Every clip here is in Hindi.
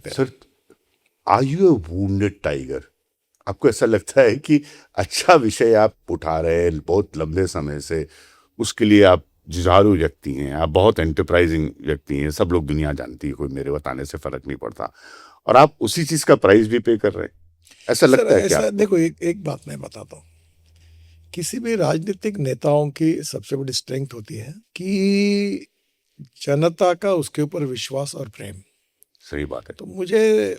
हैं। Sir, are you a wounded tiger? आपको ऐसा लगता है कि अच्छा विषय आप उठा रहे हैं बहुत लंबे समय से, उसके लिए आप जुझारू व्यक्ति हैं, आप बहुत एंटरप्राइजिंग व्यक्ति हैं, सब लोग दुनिया जानती है, कोई मेरे बताने से फर्क नहीं पड़ता, और आप उसी चीज का प्राइस भी पे कर रहे हैं, ऐसा सर लगता है क्या ऐसा आपको? देखो, एक बात मैं बताता हूँ। किसी भी राजनीतिक नेताओं की सबसे बड़ी स्ट्रेंथ होती है कि जनता का उसके ऊपर विश्वास और प्रेम। सही बात है। तो मुझे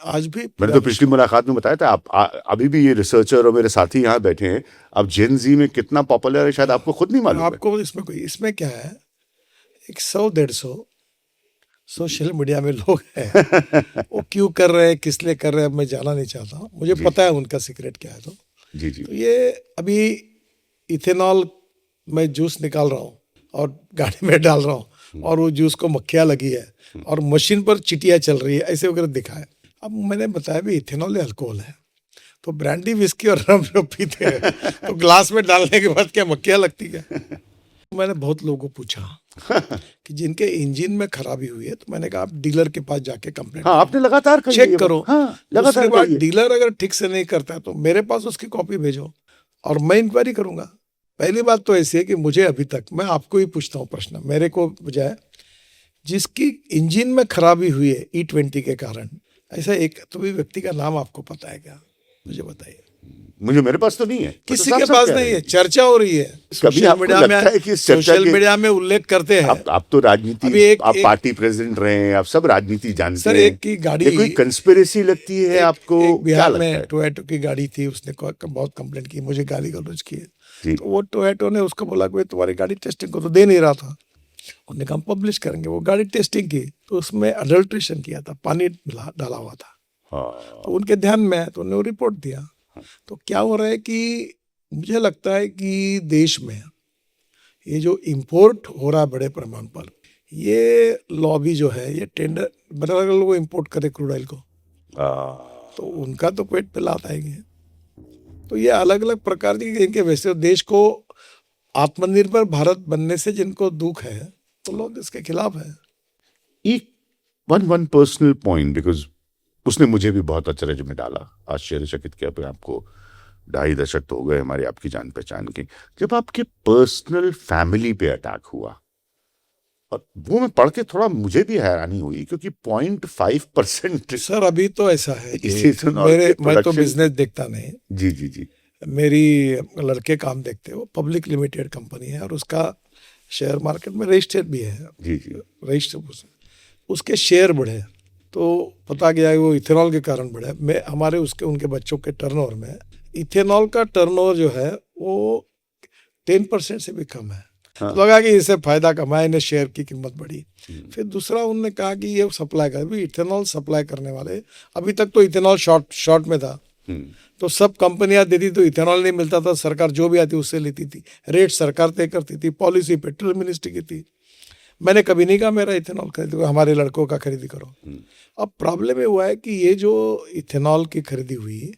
आज भी मैंने पूरा तो पिछली मुलाकात में बताया था, आप अभी भी ये रिसर्चर और मेरे साथी यहाँ बैठे हैं, आप जेन जी में कितना पॉपुलर है शायद आपको खुद नहीं मालूम है। आपको इसमें क्या है, एक 100-150 सोशल मीडिया में लोग हैं, वो क्यों कर रहे हैं, किस लिए कर रहे हैं, मैं जानना नहीं चाहता। मुझे जी, पता है उनका सीक्रेट क्या है। जी जी तो ये अभी इथेनॉल में जूस निकाल रहा हूँ और गाड़ी में डाल रहा हूँ, और वो जूस को मक्खियाँ लगी है और मशीन पर चिटिया चल रही है, ऐसे वगैरह दिखाया। अब मैंने बताया भी इथेनॉल अल्कोहल है, तो ब्रांडी विस्की और रम जो पीते हैं तो ग्लास में डालने के बाद क्या मक्खियाँ लगती क्या? मैंने बहुत लोगों को पूछा कि जिनके इंजन में खराबी हुई है, तो मैंने कहा आप डीलर के पास जाके कंप्लेंट हाँ, आपने लगातार कही है ये चेक करो। बात। हाँ, लगातार दूसरी बात, कही है। डीलर अगर ठीक से नहीं करता है तो मेरे पास उसकी कॉपी भेजो और मैं इंक्वायरी करूंगा। पहली बात तो ऐसी है कि मुझे अभी तक, मैं आपको ही पूछता हूँ प्रश्न, मेरे को बजाय, जिसकी इंजन में खराबी हुई है E20 के कारण, ऐसा एक तो भी व्यक्ति का नाम आपको पता है क्या? मुझे बताइए। मेरे पास तो नहीं है, किसी के पास नहीं है, चर्चा हो रही है सोशल मीडिया में, सोशल मीडिया में उल्लेख करते हैं। आप तो राजनीति, आप पार्टी प्रेसिडेंट रहे हैं, आप सब राजनीति जानते सर, हैं। एक की गाड़ी, ये कोई कंस्पिरेसी लगती है आपको? एक बिहार क्या लगता में है? टोयोटो की गाड़ी थी, उसने बहुत कंप्लेंट की, मुझे गाली गलौज की। जी। तो वो टोयोटो ने उसको बोला कि तुम्हारी गाड़ी टेस्टिंग को तो दे नहीं रहा था। उन्होंने कहा पब्लिश करेंगे। वो गाड़ी टेस्टिंग की तो उसमें अडल्ट्रेशन किया था, पानी डाला हुआ था। हाँ। तो उनके ध्यान में है तो उन्होंने रिपोर्ट दिया। तो क्या हो रहा है कि मुझे लगता है कि देश में ये जो इंपोर्ट हो रहा है बड़े पैमाने पर, ये लॉबी जो है, ये टेंडर बना लोग इंपोर्ट करे क्रूड ऑयल को, तो उनका तो पेट पे लात आएंगे। तो ये अलग अलग प्रकार की, इनके वैसे देश को आत्मनिर्भर भारत बनने से जिनको दुख है, तो लोग इसके खिलाफ है। एक वन पर्सनल पॉइंट, बिकॉज उसने मुझे भी बहुत अचरज में डाला, आश्चर्यचकित किया। पे आपको 2.5 दशक तो हो गए हमारी आपकी जान पहचान की, जब आपके पर्सनल फैमिली पे अटैक हुआ, और वो मैं पढ़ के थोड़ा मुझे भी हैरानी हुई, क्योंकि 0.5%। सर अभी तो ऐसा है कि मैं तो बिजनेस देखता नहीं। जी जी जी। मेरी लड़के काम देखते हैं, वो पब्लिक लिमिटेड कंपनी है और उसका शेयर मार्केट में रजिस्टर्ड भी है। जी जी। रजिस्टर, उसके शेयर बढ़े तो पता गया वो इथेनॉल के कारण बढ़े। मैं हमारे उनके बच्चों के टर्नओवर में इथेनॉल का टर्नओवर जो है वो 10% से भी कम है। हाँ। लगा कि इससे फायदा कमाए, इन्हें शेयर की कीमत बढ़ी। फिर दूसरा उन्होंने कहा कि ये सप्लाई कर, भी इथेनॉल सप्लाई करने वाले, अभी तक तो इथेनॉल शॉर्ट में था, तो सब कंपनियां देती, तो इथेनॉल नहीं मिलता था, सरकार जो भी आती उससे लेती थी, रेट सरकार तय करती थी, पॉलिसी पेट्रोल मिनिस्ट्री की थी। मैंने कभी नहीं कहा मेरा इथेनॉल खरीदो, हमारे लड़कों का खरीदी करो। अब प्रॉब्लम ये हुआ है कि ये जो इथेनॉल की खरीदी हुई,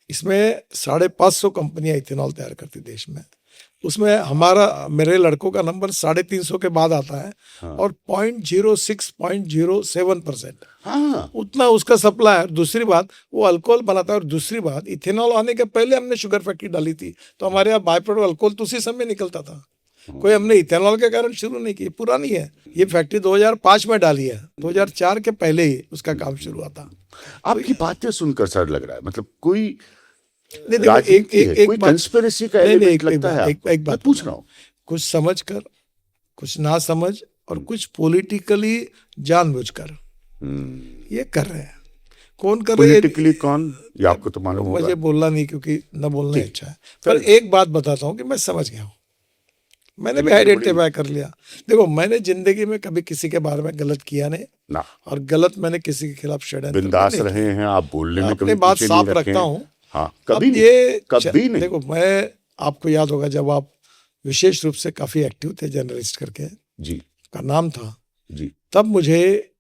इसमें 550 कंपनियां इथेनॉल तैयार करती देश में, उसमें मेरे लड़कों का नंबर 350 के बाद आता है। हाँ। और 0.07% हाँ। उतना उसका सप्लाई है। दूसरी बात, वो अल्कोहल बनाता है। और दूसरी बात, इथेनॉल आने के पहले हमने शुगर फैक्ट्री डाली थी, तो हमारे यहाँ बाय प्रोडक्ट अल्कोहल तो उसी समय निकलता था। कोई हमने इथेनॉल के कारण शुरू नहीं की, पुरानी है ये फैक्ट्री, 2005 में डाली है, 2004 के पहले ही उसका काम शुरू हुआ था। आपकी बातें सुनकर सर लग रहा है मतलब कोई एक कंस्पिरेसी का एलिमेंट लगता है। एक बात पूछ रहा हूँ, कुछ समझ कर, कुछ ना समझ, और कुछ पॉलिटिकली जानबूझकर ये कर रहे हैं। कौन कर रहे हैं पॉलिटिकली? कौन, ये आपको तो मालूम होगा। मुझे बोलना नहीं, क्योंकि न बोलना अच्छा है। पर एक बात बताता हूँ कि मैं समझ गया हूँ, मैंने भी आइडेंटिफाई कर लिया। देखो, मैंने जिंदगी में कभी किसी के बारे में गलत किया नहीं ना, और गलत मैंने किसी के खिलाफ षड्यंत्र बिंदास रहे हैं आप, बोलने में अपनी बात साफ रखता हूँ। हाँ, कभी नहीं। देखो, मैं, आपको याद होगा जब आप विशेष रूप से काफी एक्टिव थे जर्नलिस्ट करके, जी का नाम था जी, तब मुझे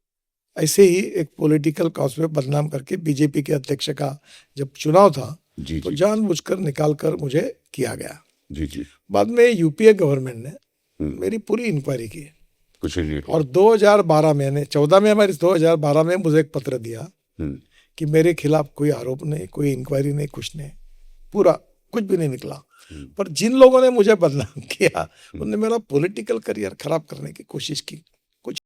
ऐसे ही एक पॉलिटिकल कॉज में बदनाम करके बीजेपी के अध्यक्ष का जब चुनाव था, जी, तो जानबूझकर निकाल कर मुझे किया गया। जी जी। बाद में यूपीए गवर्नमेंट ने मेरी पूरी इंक्वायरी की, कुछ नहीं और 2012 में, 14 में हमारी 2012 में मुझे एक पत्र दिया कि मेरे खिलाफ कोई आरोप नहीं, कोई इंक्वायरी नहीं, कुछ नहीं, पूरा कुछ भी नहीं निकला। पर जिन लोगों ने मुझे बदनाम किया उन्होंने मेरा पॉलिटिकल करियर खराब करने की कोशिश की।